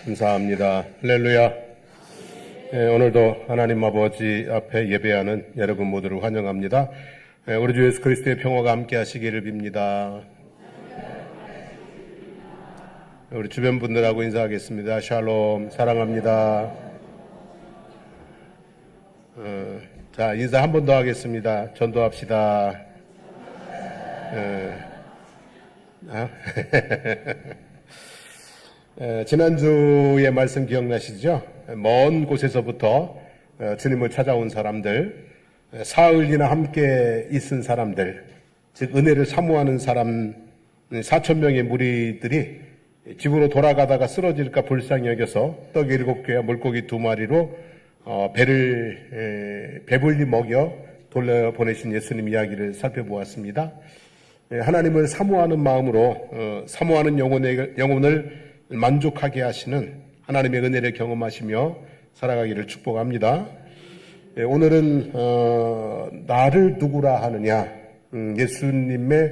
감사합니다. 할렐루야. 오늘도 하나님 아버지 앞에 예배하는 여러분 모두를 환영합니다. 우리 주 예수 그리스도의 평화가 함께 하시기를 빕니다. 우리 주변 분들하고 인사하겠습니다. 샬롬, 사랑합니다. 자, 인사 한 번 더 하겠습니다. 전도합시다. 지난주의 말씀 기억나시죠? 먼 곳에서부터 주님을 찾아온 사람들, 사흘이나 함께 있은 사람들, 즉 은혜를 사모하는 사람 4,000명의 무리들이 집으로 돌아가다가 쓰러질까 불쌍히 여겨서 떡 7개와 물고기 2마리로 배불리 먹여 돌려보내신 예수님 이야기를 살펴보았습니다. 하나님을 사모하는 마음으로 사모하는 영혼을 만족하게 하시는 하나님의 은혜를 경험하시며 살아가기를 축복합니다. 오늘은 나를 누구라 하느냐, 예수님의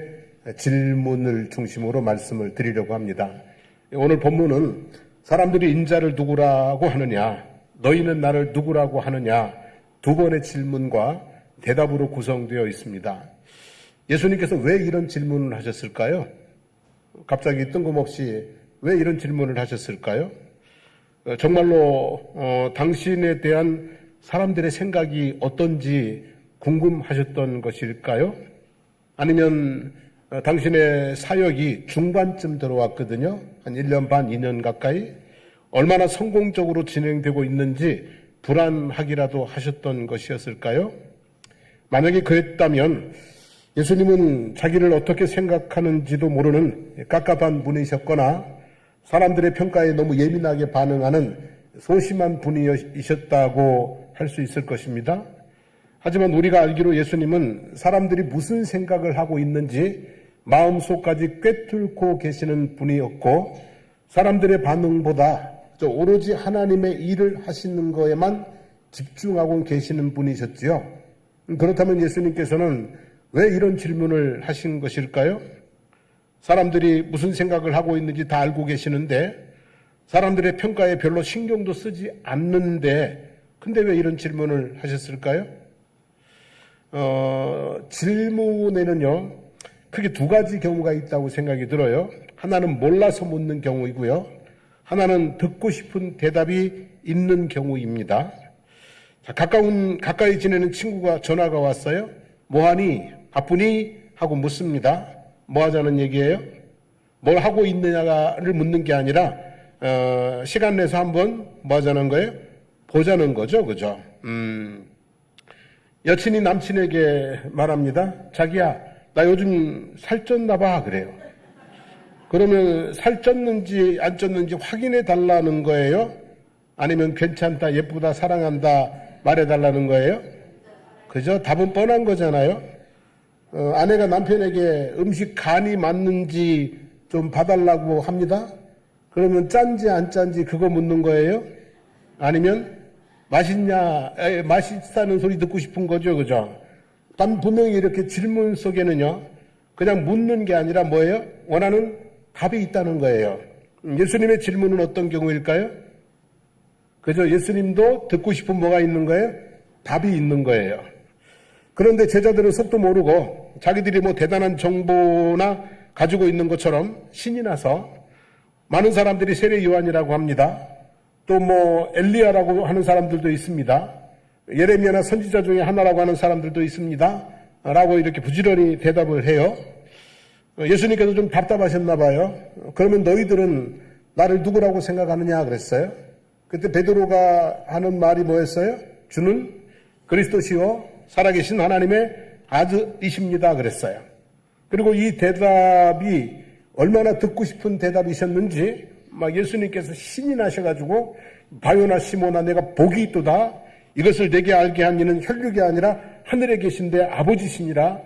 질문을 중심으로 말씀을 드리려고 합니다. 오늘 본문은 사람들이 인자를 누구라고 하느냐, 너희는 나를 누구라고 하느냐, 두 번의 질문과 대답으로 구성되어 있습니다. 예수님께서 왜 이런 질문을 하셨을까요? 갑자기 뜬금없이 왜 이런 질문을 하셨을까요? 정말로 당신에 대한 사람들의 생각이 어떤지 궁금하셨던 것일까요? 아니면 당신의 사역이 중반쯤 들어왔거든요. 한 1년 반, 2년 가까이. 얼마나 성공적으로 진행되고 있는지 불안하기라도 하셨던 것이었을까요? 만약에 그랬다면 예수님은 자기를 어떻게 생각하는지도 모르는 깝깝한 분이셨거나 사람들의 평가에 너무 예민하게 반응하는 소심한 분이셨다고 할 수 있을 것입니다. 하지만 우리가 알기로 예수님은 사람들이 무슨 생각을 하고 있는지 마음속까지 꿰뚫고 계시는 분이었고 사람들의 반응보다 오로지 하나님의 일을 하시는 거에만 집중하고 계시는 분이셨지요. 그렇다면 예수님께서는 왜 이런 질문을 하신 것일까요? 사람들이 무슨 생각을 하고 있는지 다 알고 계시는데 사람들의 평가에 별로 신경도 쓰지 않는데 근데 왜 이런 질문을 하셨을까요? 질문에는요 크게 두 가지 경우가 있다고 생각이 들어요. 하나는 몰라서 묻는 경우이고요. 하나는 듣고 싶은 대답이 있는 경우입니다. 자, 가까이 지내는 친구가 전화가 왔어요. 뭐하니? 바쁘니? 하고 묻습니다. 뭐 하자는 얘기예요? 뭘 하고 있느냐를 묻는 게 아니라 시간 내서 한번 뭐 하자는 거예요? 보자는 거죠. 그죠? 여친이 남친에게 말합니다. 자기야, 나 요즘 살쪘나 봐. 그래요. 그러면 살쪘는지 안 쪘는지 확인해 달라는 거예요? 아니면 괜찮다, 예쁘다, 사랑한다 말해 달라는 거예요? 그죠? 답은 뻔한 거잖아요. 아내가 남편에게 음식 간이 맞는지 좀 봐달라고 합니다. 그러면 짠지 안 짠지 그거 묻는 거예요? 아니면 맛있다는 소리 듣고 싶은 거죠, 그죠? 분명히 이렇게 질문 속에는요, 그냥 묻는 게 아니라 뭐예요? 원하는 답이 있다는 거예요. 예수님의 질문은 어떤 경우일까요? 그죠? 예수님도 듣고 싶은 뭐가 있는 거예요? 답이 있는 거예요. 그런데 제자들은 속도 모르고 자기들이 뭐 대단한 정보나 가지고 있는 것처럼 신이 나서 많은 사람들이 세례 요한이라고 합니다. 또 뭐 엘리야라고 하는 사람들도 있습니다. 예레미야나 선지자 중에 하나라고 하는 사람들도 있습니다. 라고 이렇게 부지런히 대답을 해요. 예수님께서 좀 답답하셨나 봐요. 그러면 너희들은 나를 누구라고 생각하느냐 그랬어요. 그때 베드로가 하는 말이 뭐였어요? 주는 그리스도시요 살아계신 하나님의 아들이십니다 그랬어요. 그리고 이 대답이 얼마나 듣고 싶은 대답이셨는지 막 예수님께서 신이 나셔가지고 바요나 시모나 내가 복이 있도다. 이것을 내게 알게 한 이는 혈육이 아니라 하늘에 계신 내 아버지시니라.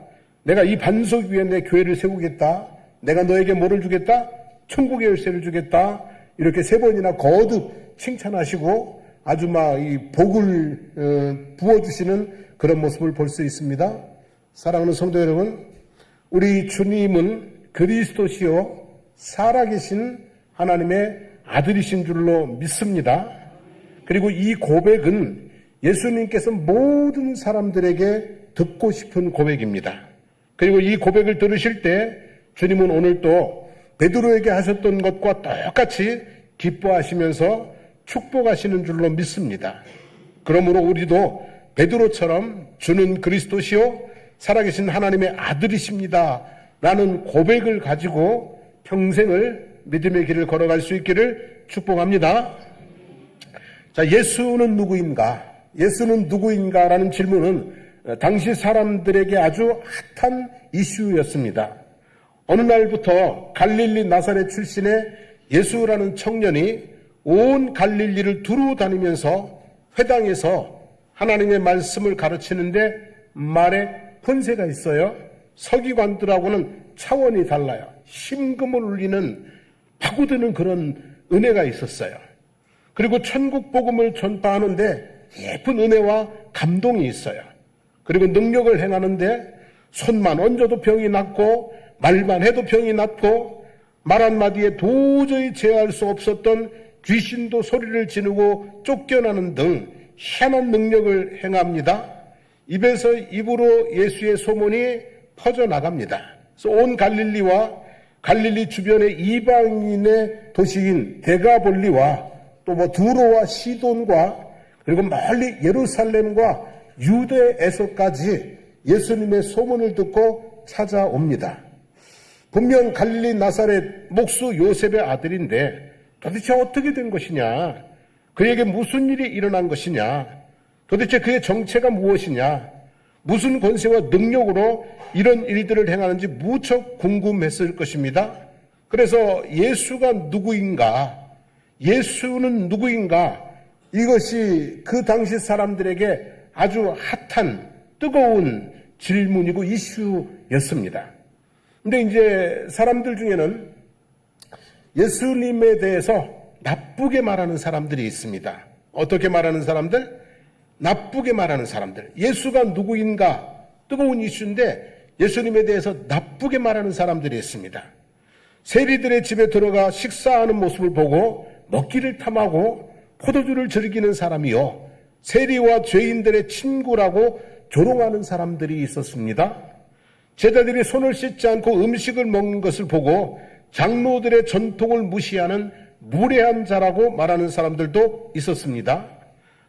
내가 이 반석 위에 내 교회를 세우겠다. 내가 너에게 뭐를 주겠다? 천국의 열쇠를 주겠다. 이렇게 3번이나 거듭 칭찬하시고 아주 막 이 복을 부어주시는 그런 모습을 볼 수 있습니다. 사랑하는 성도 여러분, 우리 주님은 그리스도시요 살아계신 하나님의 아들이신 줄로 믿습니다. 그리고 이 고백은 예수님께서 모든 사람들에게 듣고 싶은 고백입니다. 그리고 이 고백을 들으실 때 주님은 오늘 또 베드로에게 하셨던 것과 똑같이 기뻐하시면서 축복하시는 줄로 믿습니다. 그러므로 우리도 베드로처럼 주는 그리스도시요 살아계신 하나님의 아들이십니다 라는 고백을 가지고 평생을 믿음의 길을 걸어갈 수 있기를 축복합니다. 자, 예수는 누구인가? 예수는 누구인가? 라는 질문은 당시 사람들에게 아주 핫한 이슈였습니다. 어느 날부터 갈릴리 나사렛 출신의 예수라는 청년이 온 갈릴리를 두루 다니면서 회당에서 하나님의 말씀을 가르치는데 말에 본세가 있어요. 서기관들하고는 차원이 달라요. 심금을 울리는 파고드는 그런 은혜가 있었어요. 그리고 천국 복음을 전파하는데 예쁜 은혜와 감동이 있어요. 그리고 능력을 행하는데 손만 얹어도 병이 낫고 말만 해도 병이 낫고 말 한마디에 도저히 제어할 수 없었던 귀신도 소리를 지르고 쫓겨나는 등 희한한 능력을 행합니다. 입에서 입으로 예수의 소문이 퍼져나갑니다. 그래서 온 갈릴리와 갈릴리 주변의 이방인의 도시인 데가볼리와 또 두로와 시돈과 그리고 멀리 예루살렘과 유대에서까지 예수님의 소문을 듣고 찾아옵니다. 분명 갈릴리 나사렛 목수 요셉의 아들인데 도대체 어떻게 된 것이냐? 그에게 무슨 일이 일어난 것이냐? 도대체 그의 정체가 무엇이냐? 무슨 권세와 능력으로 이런 일들을 행하는지 무척 궁금했을 것입니다. 그래서 예수가 누구인가? 예수는 누구인가? 이것이 그 당시 사람들에게 아주 핫한 뜨거운 질문이고 이슈였습니다. 근데 이제 사람들 중에는 예수님에 대해서 나쁘게 말하는 사람들이 있습니다. 어떻게 말하는 사람들? 나쁘게 말하는 사람들. 예수가 누구인가? 뜨거운 이슈인데 예수님에 대해서 나쁘게 말하는 사람들이 있습니다. 세리들의 집에 들어가 식사하는 모습을 보고 먹기를 탐하고 포도주를 즐기는 사람이요, 세리와 죄인들의 친구라고 조롱하는 사람들이 있었습니다. 제자들이 손을 씻지 않고 음식을 먹는 것을 보고 장로들의 전통을 무시하는 무례한 자라고 말하는 사람들도 있었습니다.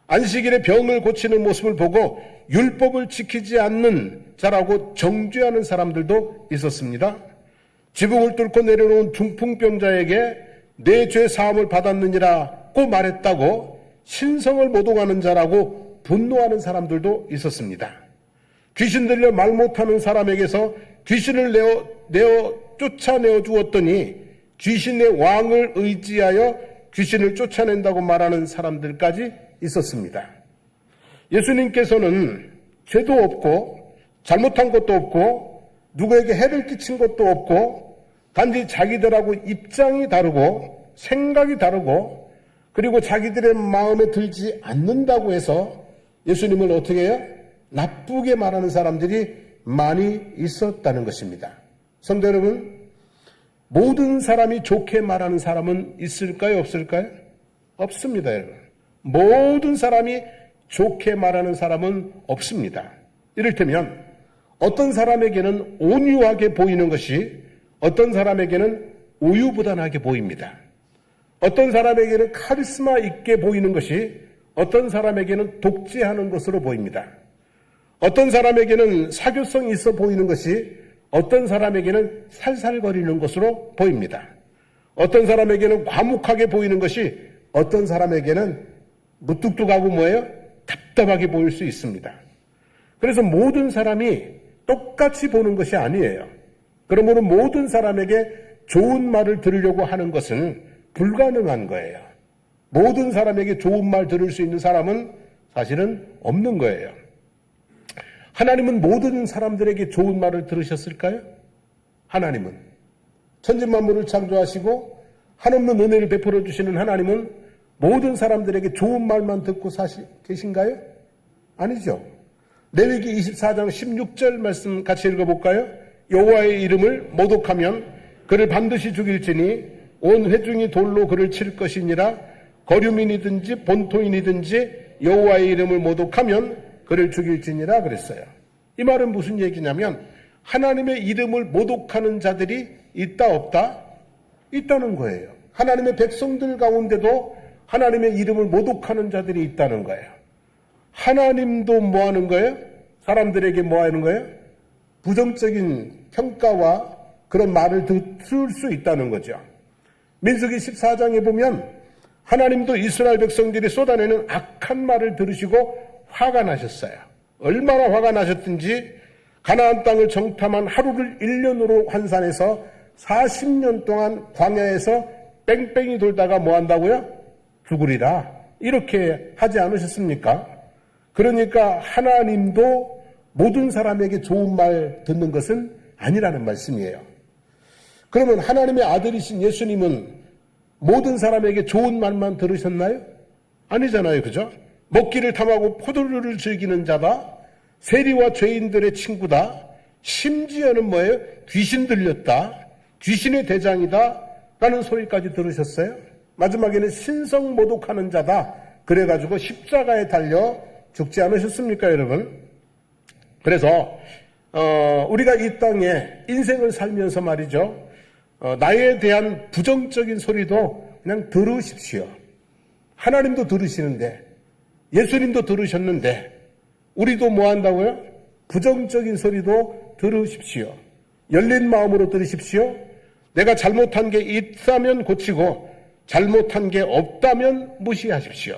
안식일에 병을 고치는 모습을 보고 율법을 지키지 않는 자라고 정죄하는 사람들도 있었습니다. 지붕을 뚫고 내려놓은 중풍병자에게 내 죄 사함을 받았느니라고 말했다고 신성을 모독하는 자라고 분노하는 사람들도 있었습니다. 귀신 들려 말 못하는 사람에게서 귀신을 쫓아내어 주었더니 귀신의 왕을 의지하여 귀신을 쫓아낸다고 말하는 사람들까지 있었습니다. 예수님께서는 죄도 없고 잘못한 것도 없고 누구에게 해를 끼친 것도 없고 단지 자기들하고 입장이 다르고 생각이 다르고 그리고 자기들의 마음에 들지 않는다고 해서 예수님을 어떻게 해요? 나쁘게 말하는 사람들이 많이 있었다는 것입니다. 성도 여러분, 모든 사람이 좋게 말하는 사람은 있을까요? 없을까요? 없습니다, 여러분. 모든 사람이 좋게 말하는 사람은 없습니다. 이를테면 어떤 사람에게는 온유하게 보이는 것이 어떤 사람에게는 우유부단하게 보입니다. 어떤 사람에게는 카리스마 있게 보이는 것이 어떤 사람에게는 독재하는 것으로 보입니다. 어떤 사람에게는 사교성 있어 보이는 것이 어떤 사람에게는 살살거리는 것으로 보입니다. 어떤 사람에게는 과묵하게 보이는 것이 어떤 사람에게는 무뚝뚝하고 답답하게 보일 수 있습니다. 그래서 모든 사람이 똑같이 보는 것이 아니에요. 그러므로 모든 사람에게 좋은 말을 들으려고 하는 것은 불가능한 거예요. 모든 사람에게 좋은 말 들을 수 있는 사람은 사실은 없는 거예요. 하나님은 모든 사람들에게 좋은 말을 들으셨을까요? 하나님은 천지만물을 창조하시고 한없는 은혜를 베풀어 주시는 하나님은 모든 사람들에게 좋은 말만 듣고 계신가요? 아니죠. 레위기 24장 16절 말씀 같이 읽어볼까요? 여호와의 이름을 모독하면 그를 반드시 죽일지니 온 회중이 돌로 그를 칠 것이니라. 거류민이든지 본토인이든지 여호와의 이름을 모독하면 그를 죽일지니라 그랬어요. 이 말은 무슨 얘기냐면 하나님의 이름을 모독하는 자들이 있다 없다? 있다는 거예요. 하나님의 백성들 가운데도 하나님의 이름을 모독하는 자들이 있다는 거예요. 하나님도 뭐 하는 거예요? 사람들에게 뭐 하는 거예요? 부정적인 평가와 그런 말을 들을 수 있다는 거죠. 민수기 14장에 보면 하나님도 이스라엘 백성들이 쏟아내는 악한 말을 들으시고 화가 나셨어요. 얼마나 화가 나셨든지 가나안 땅을 정탐한 하루를 1년으로 환산해서 40년 동안 광야에서 뺑뺑이 돌다가 뭐 한다고요? 죽으리라. 이렇게 하지 않으셨습니까? 그러니까 하나님도 모든 사람에게 좋은 말 듣는 것은 아니라는 말씀이에요. 그러면 하나님의 아들이신 예수님은 모든 사람에게 좋은 말만 들으셨나요? 아니잖아요. 그죠? 먹기를 탐하고 포도주를 즐기는 자다. 세리와 죄인들의 친구다. 심지어는 뭐예요? 귀신 들렸다. 귀신의 대장이다. 라는 소리까지 들으셨어요? 마지막에는 신성 모독하는 자다. 그래가지고 십자가에 달려 죽지 않으셨습니까, 여러분? 그래서 우리가 이 땅에 인생을 살면서 말이죠. 나에 대한 부정적인 소리도 그냥 들으십시오. 하나님도 들으시는데 예수님도 들으셨는데 우리도 뭐 한다고요? 부정적인 소리도 들으십시오. 열린 마음으로 들으십시오. 내가 잘못한 게 있다면 고치고 잘못한 게 없다면 무시하십시오.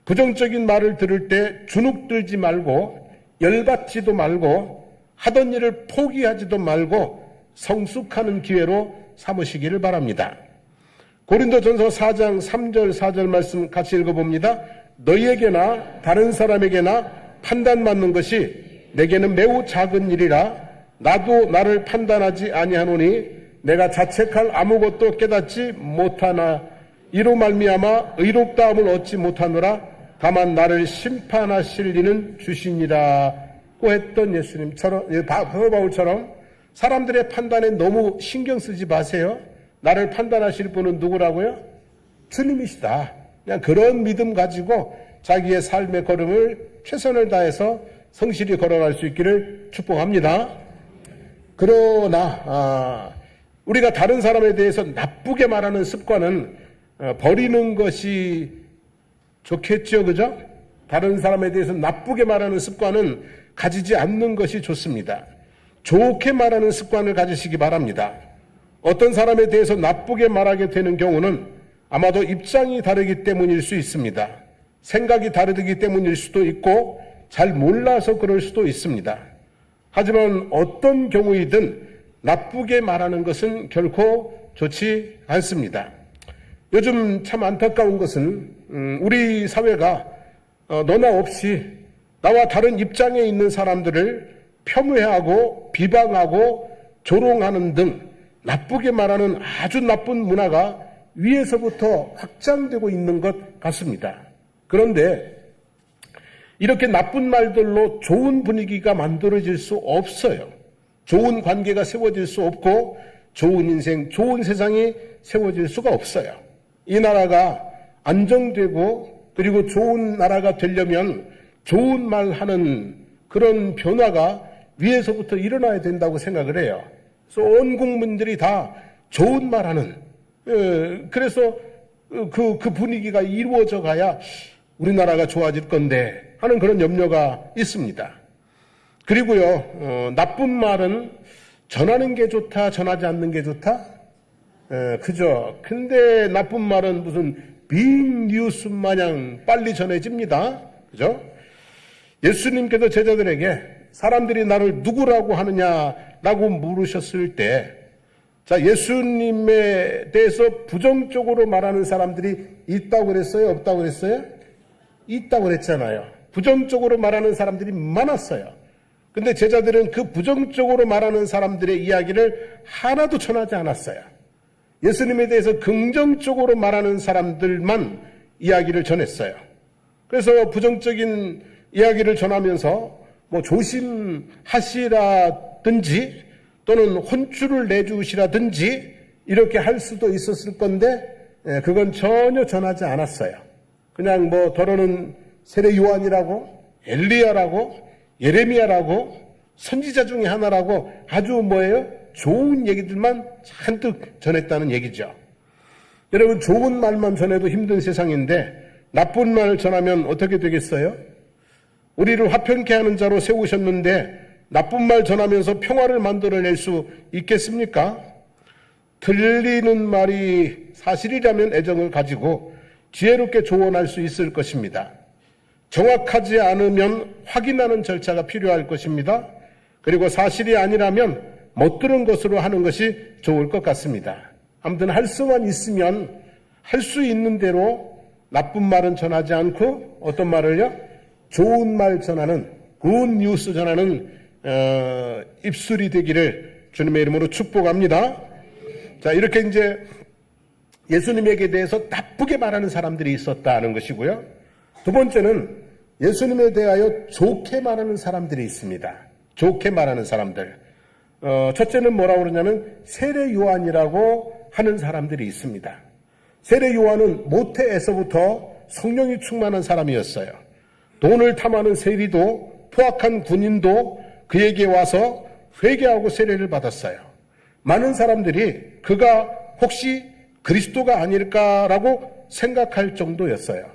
부정적인 말을 들을 때 주눅들지 말고 열받지도 말고 하던 일을 포기하지도 말고 성숙하는 기회로 삼으시기를 바랍니다. 고린도전서 4장 3절 4절 말씀 같이 읽어봅니다. 너희에게나 다른 사람에게나 판단받는 것이 내게는 매우 작은 일이라. 나도 나를 판단하지 아니하노니 내가 자책할 아무것도 깨닫지 못하나 이로 말미암아 의롭다함을 얻지 못하노라. 다만 나를 심판하실 이는 주시니라고 했던 예수님처럼, 바울 바울처럼 사람들의 판단에 너무 신경 쓰지 마세요. 나를 판단하실 분은 누구라고요? 주님이시다. 그냥 그런 믿음 가지고 자기의 삶의 걸음을 최선을 다해서 성실히 걸어갈 수 있기를 축복합니다. 그러나 우리가 다른 사람에 대해서 나쁘게 말하는 습관은 버리는 것이 좋겠죠, 그죠? 다른 사람에 대해서 나쁘게 말하는 습관은 가지지 않는 것이 좋습니다. 좋게 말하는 습관을 가지시기 바랍니다. 어떤 사람에 대해서 나쁘게 말하게 되는 경우는 아마도 입장이 다르기 때문일 수 있습니다. 생각이 다르기 때문일 수도 있고 잘 몰라서 그럴 수도 있습니다. 하지만 어떤 경우이든 나쁘게 말하는 것은 결코 좋지 않습니다. 요즘 참 안타까운 것은 우리 사회가 너나 없이 나와 다른 입장에 있는 사람들을 폄훼하고 비방하고 조롱하는 등 나쁘게 말하는 아주 나쁜 문화가 위에서부터 확장되고 있는 것 같습니다. 그런데 이렇게 나쁜 말들로 좋은 분위기가 만들어질 수 없어요. 좋은 관계가 세워질 수 없고 좋은 인생, 좋은 세상이 세워질 수가 없어요. 이 나라가 안정되고 그리고 좋은 나라가 되려면 좋은 말 하는 그런 변화가 위에서부터 일어나야 된다고 생각을 해요. 그래서 온 국민들이 다 좋은 말 하는, 그래서 그 분위기가 이루어져 가야 우리나라가 좋아질 건데 하는 그런 염려가 있습니다. 그리고요, 나쁜 말은 전하는 게 좋다, 전하지 않는 게 좋다? 그죠? 근데 나쁜 말은 무슨 빅뉴스 마냥 빨리 전해집니다. 그죠? 예수님께서 제자들에게 사람들이 나를 누구라고 하느냐라고 물으셨을 때, 자, 예수님에 대해서 부정적으로 말하는 사람들이 있다고 그랬어요? 없다고 그랬어요? 있다고 그랬잖아요. 부정적으로 말하는 사람들이 많았어요. 근데 제자들은 그 부정적으로 말하는 사람들의 이야기를 하나도 전하지 않았어요. 예수님에 대해서 긍정적으로 말하는 사람들만 이야기를 전했어요. 그래서 부정적인 이야기를 전하면서 뭐 조심하시라든지 또는 혼쭐을 내주시라든지 이렇게 할 수도 있었을 건데 그건 전혀 전하지 않았어요. 그냥 뭐 더러는 세례 요한이라고 엘리야라고 예레미야라고 선지자 중에 하나라고 아주 뭐예요? 좋은 얘기들만 잔뜩 전했다는 얘기죠. 여러분, 좋은 말만 전해도 힘든 세상인데 나쁜 말 전하면 어떻게 되겠어요? 우리를 화평케 하는 자로 세우셨는데 나쁜 말 전하면서 평화를 만들어낼 수 있겠습니까? 들리는 말이 사실이라면 애정을 가지고 지혜롭게 조언할 수 있을 것입니다. 정확하지 않으면 확인하는 절차가 필요할 것입니다. 그리고 사실이 아니라면 못 들은 것으로 하는 것이 좋을 것 같습니다. 아무튼 할 수만 있으면 할 수 있는 대로 나쁜 말은 전하지 않고 어떤 말을요? 좋은 말 전하는, 굿 뉴스 전하는 입술이 되기를 주님의 이름으로 축복합니다. 자, 이렇게 이제 예수님에게 대해서 나쁘게 말하는 사람들이 있었다는 것이고요. 두 번째는 예수님에 대하여 좋게 말하는 사람들이 있습니다. 좋게 말하는 사람들. 첫째는 뭐라고 그러냐면 세례 요한이라고 하는 사람들이 있습니다. 세례 요한은 모태에서부터 성령이 충만한 사람이었어요. 돈을 탐하는 세리도 포악한 군인도 그에게 와서 회개하고 세례를 받았어요. 많은 사람들이 그가 혹시 그리스도가 아닐까라고 생각할 정도였어요.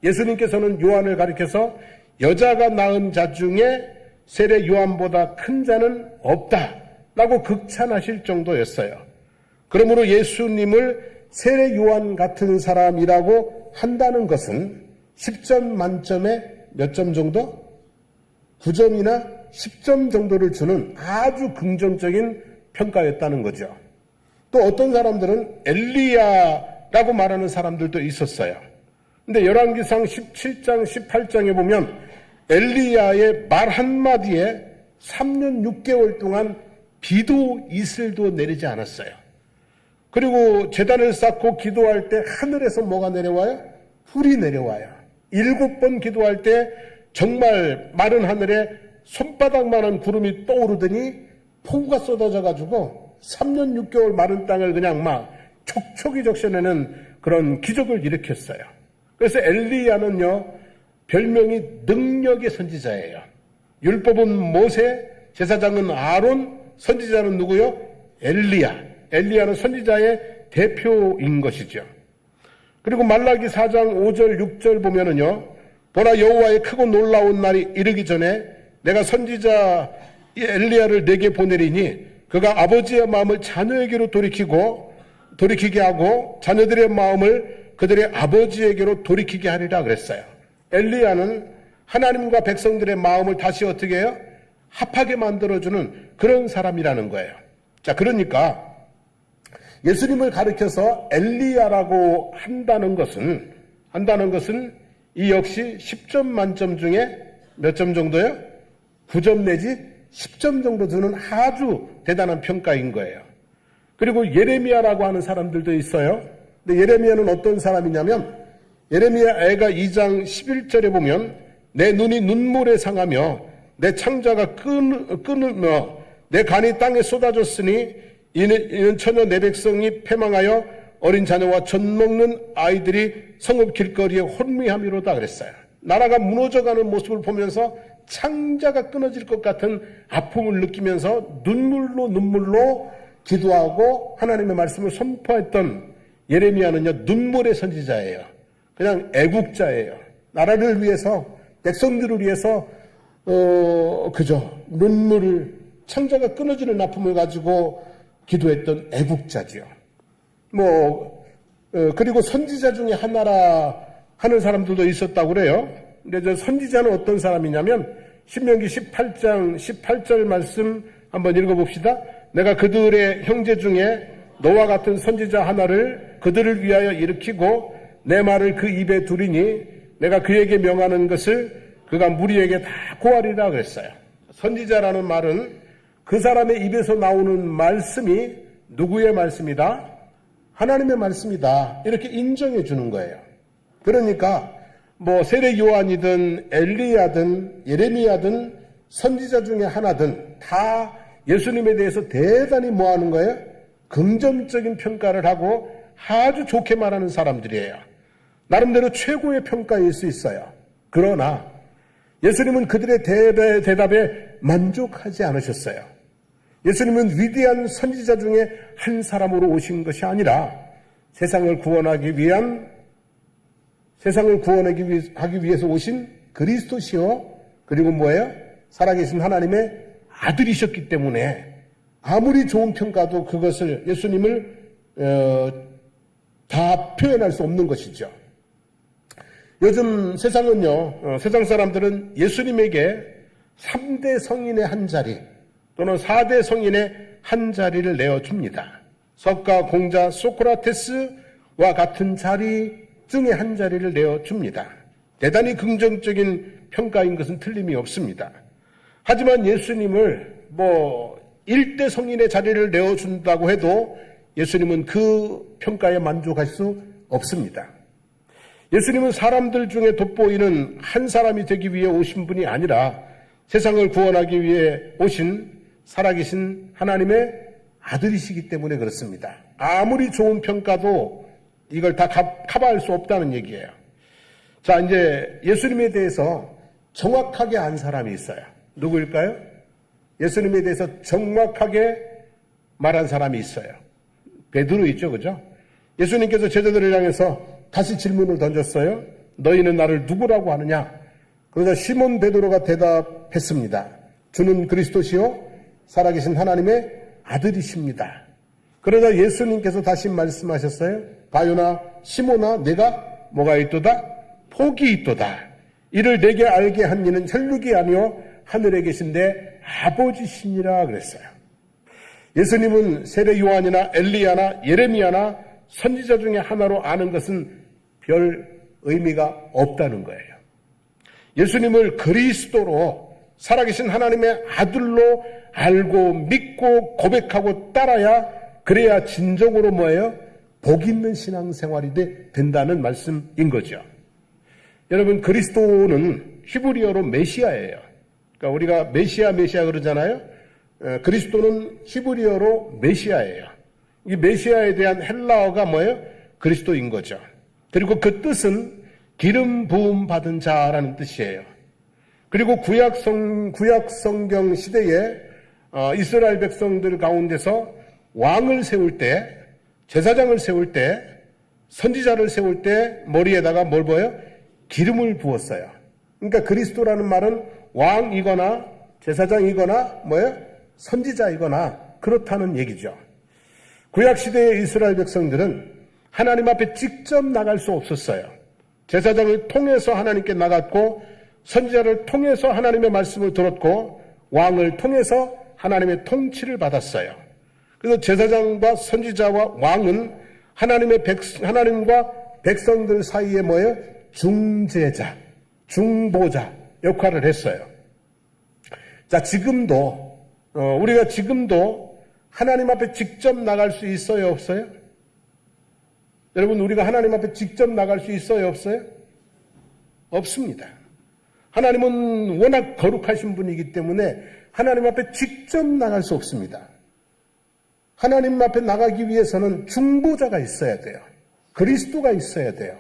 예수님께서는 요한을 가리켜서 여자가 낳은 자 중에 세례 요한보다 큰 자는 없다라고 극찬하실 정도였어요. 그러므로 예수님을 세례 요한 같은 사람이라고 한다는 것은 10점 만점에 몇 점 정도? 9점이나 10점 정도를 주는 아주 긍정적인 평가였다는 거죠. 또 어떤 사람들은 엘리야라고 말하는 사람들도 있었어요. 근데 열왕기상 17장, 18장에 보면 엘리야의 말 한마디에 3년 6개월 동안 비도 이슬도 내리지 않았어요. 그리고 제단을 쌓고 기도할 때 하늘에서 뭐가 내려와요? 불이 내려와요. 7번 기도할 때 정말 마른 하늘에 손바닥만한 구름이 떠오르더니 폭우가 쏟아져가지고 3년 6개월 마른 땅을 그냥 막 촉촉이 적셔내는 그런 기적을 일으켰어요. 그래서 엘리야는요, 별명이 능력의 선지자예요. 율법은 모세, 제사장은 아론, 선지자는 누구요? 엘리야. 엘리야는 선지자의 대표인 것이죠. 그리고 말라기 4장 5절 6절 보면은요, 보라 여호와의 크고 놀라운 날이 이르기 전에 내가 선지자 엘리야를 내게 보내리니 그가 아버지의 마음을 자녀에게로 돌이키게 하고 자녀들의 마음을 그들의 아버지에게로 돌이키게 하리라 그랬어요. 엘리야는 하나님과 백성들의 마음을 다시 어떻게 해요? 합하게 만들어주는 그런 사람이라는 거예요. 자, 그러니까 예수님을 가리켜서 엘리야라고 한다는 것은 이 역시 10점 만점 중에 몇 점 정도요? 9점 내지 10점 정도 주는 아주 대단한 평가인 거예요. 그리고 예레미야라고 하는 사람들도 있어요. 근데 예레미야는 어떤 사람이냐면 예레미야 애가 2장 11절에 보면 내 눈이 눈물에 상하며 내 창자가 끊으며 내 간이 땅에 쏟아졌으니 이는 처녀 내 백성이 패망하여 어린 자녀와 젖 먹는 아이들이 성읍 길거리에 혼미함이로다 그랬어요. 나라가 무너져가는 모습을 보면서 창자가 끊어질 것 같은 아픔을 느끼면서 눈물로 기도하고 하나님의 말씀을 선포했던 예레미야는요, 눈물의 선지자예요. 그냥 애국자예요. 나라를 위해서, 백성들을 위해서 그저 눈물을, 창자가 끊어지는 아픔을 가지고 기도했던 애국자지요. 그리고 선지자 중에 하나라 하는 사람들도 있었다고 그래요. 근데 저 선지자는 어떤 사람이냐면 신명기 18장 18절 말씀 한번 읽어봅시다. 내가 그들의 형제 중에 너와 같은 선지자 하나를 그들을 위하여 일으키고 내 말을 그 입에 두리니 내가 그에게 명하는 것을 그가 무리에게 다 고하리라 그랬어요. 선지자라는 말은 그 사람의 입에서 나오는 말씀이 누구의 말씀이다? 하나님의 말씀이다. 이렇게 인정해 주는 거예요. 그러니까 세례 요한이든 엘리야든 예레미야든 선지자 중에 하나든 다 예수님에 대해서 대단히 뭐하는 거예요? 긍정적인 평가를 하고 아주 좋게 말하는 사람들이에요. 나름대로 최고의 평가일 수 있어요. 그러나 예수님은 그들의 대답에 만족하지 않으셨어요. 예수님은 위대한 선지자 중에 한 사람으로 오신 것이 아니라 세상을 구원하기 위해서 오신 그리스도시요. 그리고 뭐예요? 살아계신 하나님의 아들이셨기 때문에 아무리 좋은 평가도 그것을 예수님을 다 표현할 수 없는 것이죠. 요즘 세상은요, 세상 사람들은 예수님에게 3대 성인의 한 자리 또는 4대 성인의 한 자리를 내어줍니다. 석가, 공자, 소크라테스와 같은 자리 중에 한 자리를 내어줍니다. 대단히 긍정적인 평가인 것은 틀림이 없습니다. 하지만 예수님을 1대 성인의 자리를 내어준다고 해도 예수님은 그 평가에 만족할 수 없습니다. 예수님은 사람들 중에 돋보이는 한 사람이 되기 위해 오신 분이 아니라 세상을 구원하기 위해 오신 살아계신 하나님의 아들이시기 때문에 그렇습니다. 아무리 좋은 평가도 이걸 다 커버할 수 없다는 얘기예요. 자, 이제 예수님에 대해서 정확하게 안 사람이 있어요. 누구일까요? 예수님에 대해서 정확하게 말한 사람이 있어요. 베드로 있죠, 그죠? 예수님께서 제자들을 향해서 다시 질문을 던졌어요. 너희는 나를 누구라고 하느냐? 그러자 시몬 베드로가 대답했습니다. 주는 그리스도시요 살아계신 하나님의 아들이십니다. 그러자 예수님께서 다시 말씀하셨어요. 바요나 시몬아 내가 뭐가 있도다? 복이 있도다. 이를 내게 알게 한 이는 혈육이 아니요 하늘에 계신데 아버지시니라 그랬어요. 예수님은 세례 요한이나 엘리야나 예레미야나 선지자 중에 하나로 아는 것은 별 의미가 없다는 거예요. 예수님을 그리스도로 살아계신 하나님의 아들로 알고 믿고 고백하고 따라야 그래야 진정으로 뭐예요? 복 있는 신앙생활이 된다는 말씀인 거죠. 여러분 그리스도는 히브리어로 메시아예요. 그러니까 우리가 메시아 그러잖아요. 그리스도는 히브리어로 메시아예요. 이 메시아에 대한 헬라어가 뭐예요? 그리스도인 거죠. 그리고 그 뜻은 기름 부음 받은 자라는 뜻이에요. 그리고 구약 성경 시대에 이스라엘 백성들 가운데서 왕을 세울 때, 제사장을 세울 때, 선지자를 세울 때 머리에다가 뭘 부어요? 기름을 부었어요. 그러니까 그리스도라는 말은 왕이거나 제사장이거나 뭐예요? 선지자이거나 그렇다는 얘기죠. 구약 시대의 이스라엘 백성들은 하나님 앞에 직접 나갈 수 없었어요. 제사장을 통해서 하나님께 나갔고 선지자를 통해서 하나님의 말씀을 들었고 왕을 통해서 하나님의 통치를 받았어요. 그래서 제사장과 선지자와 왕은 하나님과 백성들 사이에 뭐예요? 중재자, 중보자 역할을 했어요. 자, 우리가 지금도 하나님 앞에 직접 나갈 수 있어요, 없어요? 여러분, 우리가 하나님 앞에 직접 나갈 수 있어요, 없어요? 없습니다. 하나님은 워낙 거룩하신 분이기 때문에 하나님 앞에 직접 나갈 수 없습니다. 하나님 앞에 나가기 위해서는 중보자가 있어야 돼요. 그리스도가 있어야 돼요.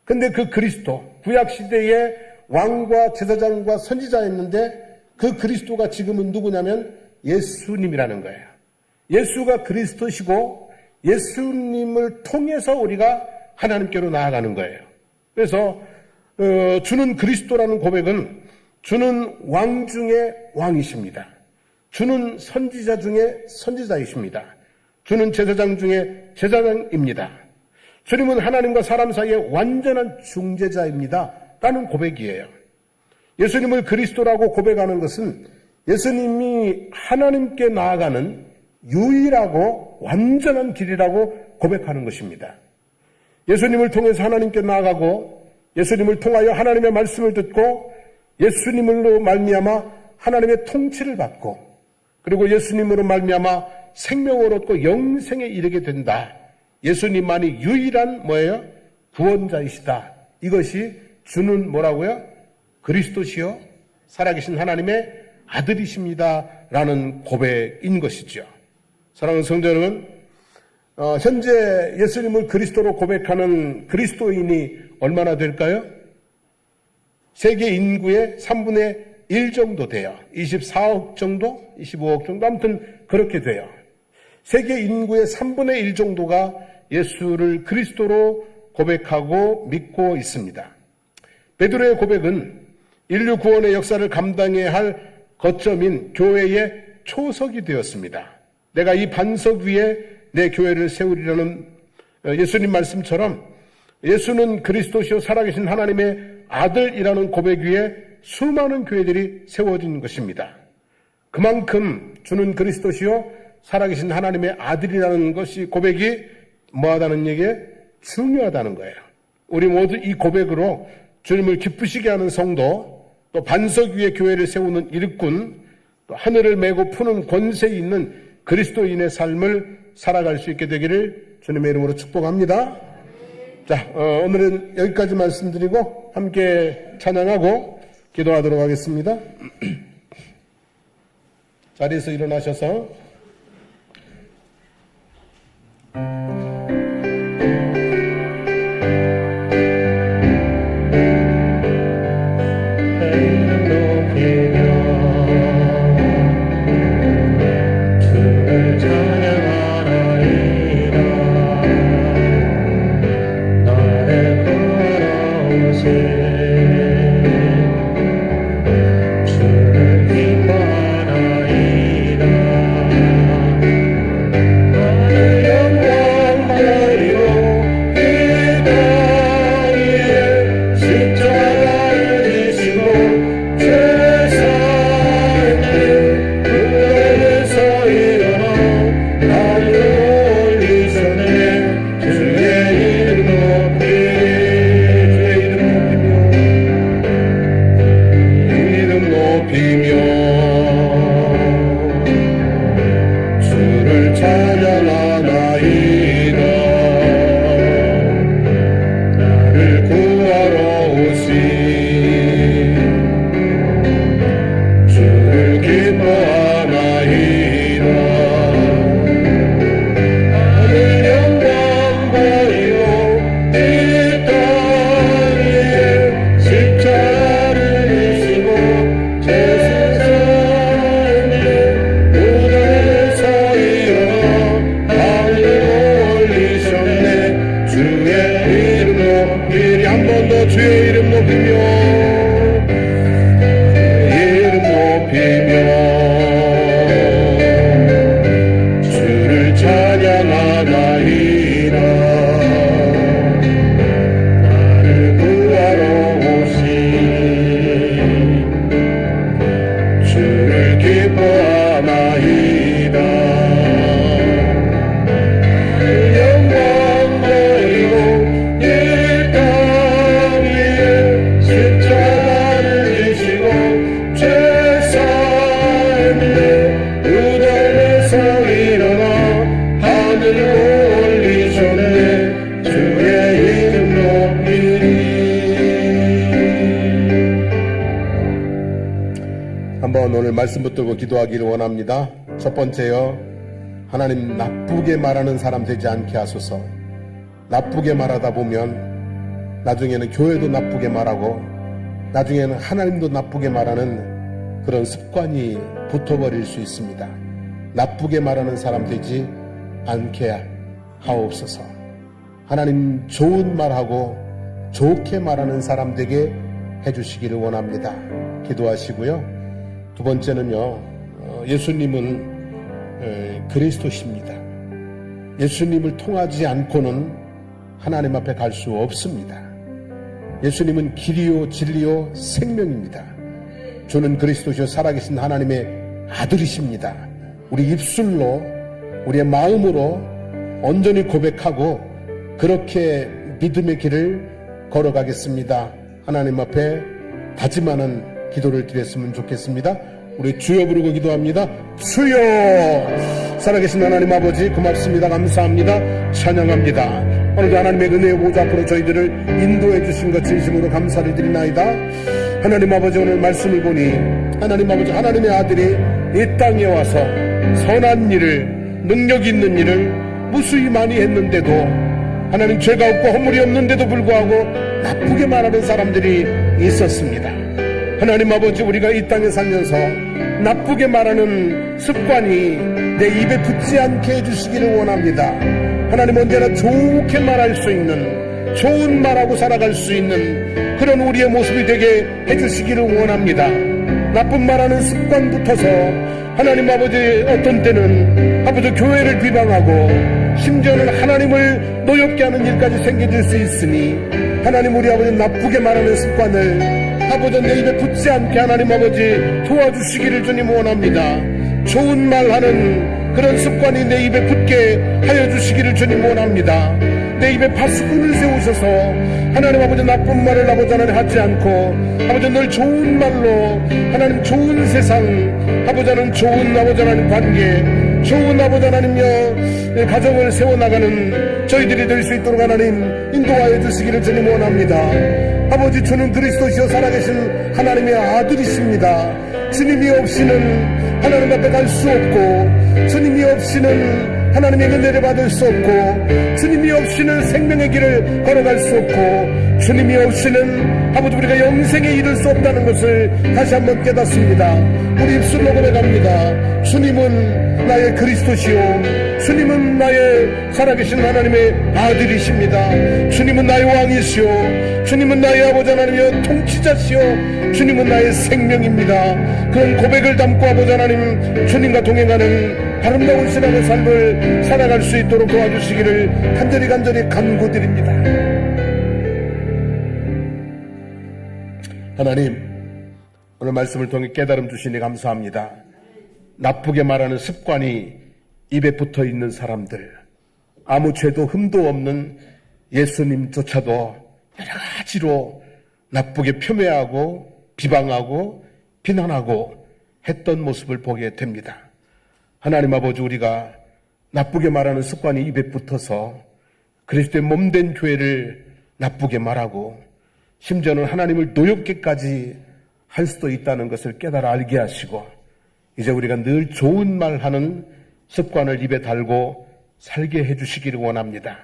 근데 그 그리스도, 구약시대에 왕과 제사장과 선지자였는데 그 그리스도가 지금은 누구냐면 예수님이라는 거예요. 예수가 그리스도시고 예수님을 통해서 우리가 하나님께로 나아가는 거예요. 그래서 주는 그리스도라는 고백은 주는 왕 중에 왕이십니다. 주는 선지자 중에 선지자이십니다. 주는 제사장 중에 제사장입니다. 주님은 하나님과 사람 사이의 완전한 중재자입니다. 라는 고백이에요. 예수님을 그리스도라고 고백하는 것은 예수님이 하나님께 나아가는 유일하고 완전한 길이라고 고백하는 것입니다. 예수님을 통해서 하나님께 나아가고 예수님을 통하여 하나님의 말씀을 듣고 예수님으로 말미암아 하나님의 통치를 받고 그리고 예수님으로 말미암아 생명을 얻고 영생에 이르게 된다. 예수님만이 유일한 뭐예요? 구원자이시다. 이것이 주는 뭐라고요? 그리스도시요 살아계신 하나님의 아들이십니다. 라는 고백인 것이죠. 사랑하는 성도 여러분, 현재 예수님을 그리스도로 고백하는 그리스도인이 얼마나 될까요? 세계 인구의 3분의 1 정도 돼요. 24억 정도? 25억 정도? 아무튼 그렇게 돼요. 세계 인구의 3분의 1 정도가 예수를 그리스도로 고백하고 믿고 있습니다. 베드로의 고백은 인류 구원의 역사를 감당해야 할 거점인 교회의 초석이 되었습니다. 내가 이 반석 위에 내 교회를 세우리라는 예수님 말씀처럼 예수는 그리스도시요 살아계신 하나님의 아들이라는 고백 위에 수많은 교회들이 세워진 것입니다. 그만큼 주는 그리스도시요 살아계신 하나님의 아들이라는 것이 고백이 뭐하다는 얘기에 중요하다는 거예요. 우리 모두 이 고백으로 주님을 기쁘시게 하는 성도, 또 반석 위에 교회를 세우는 일꾼, 또 하늘을 메고 푸는 권세 있는 그리스도인의 삶을 살아갈 수 있게 되기를 주님의 이름으로 축복합니다. 자, 오늘은 여기까지 말씀드리고 함께 찬양하고 기도하도록 하겠습니다. 자리에서 일어나셔서 오늘 말씀 붙들고 기도하기를 원합니다. 첫 번째요, 하나님 나쁘게 말하는 사람 되지 않게 하소서. 나쁘게 말하다 보면 나중에는 교회도 나쁘게 말하고 나중에는 하나님도 나쁘게 말하는 그런 습관이 붙어버릴 수 있습니다. 나쁘게 말하는 사람 되지 않게 하옵소서. 하나님 좋은 말하고 좋게 말하는 사람 되게 해주시기를 원합니다. 기도하시고요. 두 번째는요, 예수님은 그리스도십니다. 예수님을 통하지 않고는 하나님 앞에 갈 수 없습니다. 예수님은 길이요 진리요 생명입니다. 주는 그리스도시요 살아계신 하나님의 아들이십니다. 우리 입술로 우리의 마음으로 온전히 고백하고 그렇게 믿음의 길을 걸어가겠습니다. 하나님 앞에 다짐하는 기도를 드렸으면 좋겠습니다. 우리 주여 부르고 기도합니다. 주여! 살아계신 하나님 아버지 고맙습니다. 감사합니다. 찬양합니다. 오늘도 하나님의 은혜의 보좌 앞으로 저희들을 인도해 주신 것 진심으로 감사를 드리나이다. 하나님 아버지, 오늘 말씀을 보니 하나님 아버지, 하나님의 아들이 이 땅에 와서 선한 일을, 능력 있는 일을 무수히 많이 했는데도, 하나님 죄가 없고 허물이 없는데도 불구하고 나쁘게 말하는 사람들이 있었습니다. 하나님 아버지, 우리가 이 땅에 살면서 나쁘게 말하는 습관이 내 입에 붙지 않게 해주시기를 원합니다. 하나님, 언제나 좋게 말할 수 있는, 좋은 말하고 살아갈 수 있는 그런 우리의 모습이 되게 해주시기를 원합니다. 나쁜 말하는 습관부터서 하나님 아버지, 어떤 때는 아버지 교회를 비방하고 심지어는 하나님을 노엽게 하는 일까지 생겨질 수 있으니, 하나님, 우리 아버지 나쁘게 말하는 습관을 아버지 내 입에 붙지 않게 하나님 아버지 도와주시기를 주님 원합니다. 좋은 말하는 그런 습관이 내 입에 붙게 하여 주시기를 주님 원합니다. 내 입에 파수꾼을 세우셔서 하나님 아버지 나쁜 말을 아버지 하나님 하지 않고 아버지 늘 좋은 말로 하나님 좋은 세상, 아버지 하나님 좋은 아버지 하나님 관계, 좋은 아버지 하나님여 가정을 세워나가는 저희들이 될 수 있도록 하나님 인도하여 주시기를 주님 원합니다. 아버지, 주는 그리스도시여 살아계신 하나님의 아들이십니다. 주님이 없이는 하나님 앞에 갈 수 없고, 주님이 없이는 하나님의 은혜를 받을 수 없고, 주님이 없이는 생명의 길을 걸어갈 수 없고, 주님이 없이는 아버지 우리가 영생에 이를 수 없다는 것을 다시 한번 깨닫습니다. 우리 입술로 고백합니다. 주님은 나의 그리스도시요, 주님은 나의 살아계신 하나님의 아들이십니다. 주님은 나의 왕이시오, 주님은 나의 아버지 하나님의 통치자시오, 주님은 나의 생명입니다. 그런 고백을 담고 아버지 하나님 주님과 동행하는 아름다운 신앙의 삶을 살아갈 수 있도록 도와주시기를 간절히 간구드립니다. 하나님, 오늘 말씀을 통해 깨달음 주시니 감사합니다. 나쁘게 말하는 습관이 입에 붙어 있는 사람들, 아무 죄도 흠도 없는 예수님조차도 여러 가지로 나쁘게 폄훼하고 비방하고 비난하고 했던 모습을 보게 됩니다. 하나님 아버지, 우리가 나쁘게 말하는 습관이 입에 붙어서 그리스도의 몸된 교회를 나쁘게 말하고 심지어는 하나님을 노엽게까지 할 수도 있다는 것을 깨달아 알게 하시고, 이제 우리가 늘 좋은 말하는 습관을 입에 달고 살게 해주시기를 원합니다.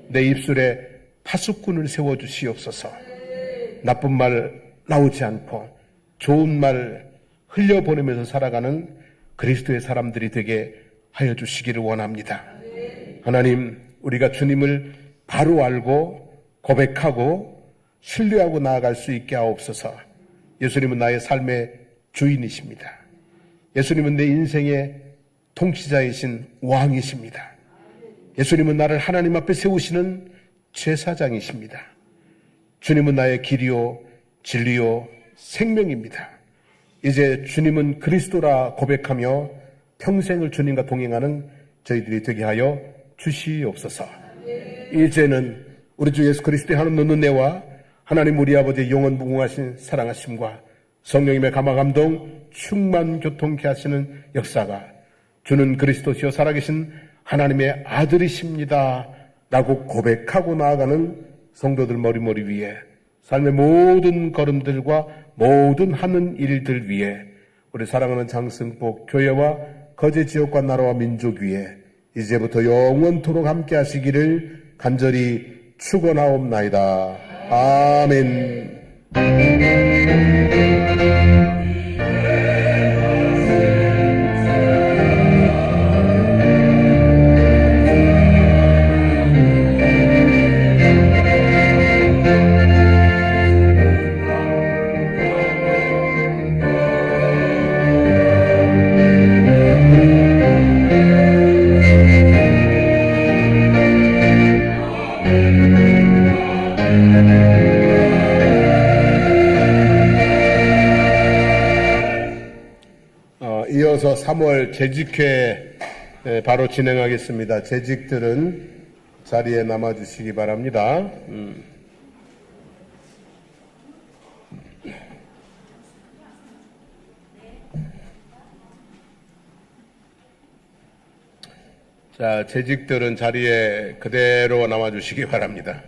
내 입술에 파수꾼을 세워주시옵소서. 나쁜 말 나오지 않고 좋은 말 흘려보내면서 살아가는 그리스도의 사람들이 되게 하여 주시기를 원합니다. 하나님, 우리가 주님을 바로 알고 고백하고 신뢰하고 나아갈 수 있게 하옵소서. 예수님은 나의 삶의 주인이십니다. 예수님은 내 인생의 통치자이신 왕이십니다. 예수님은 나를 하나님 앞에 세우시는 제사장이십니다. 주님은 나의 길이요 진리요 생명입니다. 이제 주님은 그리스도라 고백하며 평생을 주님과 동행하는 저희들이 되게 하여 주시옵소서. 이제는 우리 주 예수 그리스도의 하나님 은혜와 하나님 우리 아버지의 영원 무궁하신 사랑하심과 성령님의 감화감동 충만 교통케 하시는 역사가, 주는 그리스도시요 살아계신 하나님의 아들이십니다 라고 고백하고 나아가는 성도들 머리머리 위에, 삶의 모든 걸음들과 모든 하는 일들 위에, 우리 사랑하는 장승복 교회와 거제 지역과 나라와 민족 위에 이제부터 영원토록 함께 하시기를 간절히 축원하옵나이다. 아멘. 이어서 3월 재직회 바로 진행하겠습니다. 재직들은 자리에 남아주시기 바랍니다. 자, 재직들은 자리에 그대로 남아주시기 바랍니다.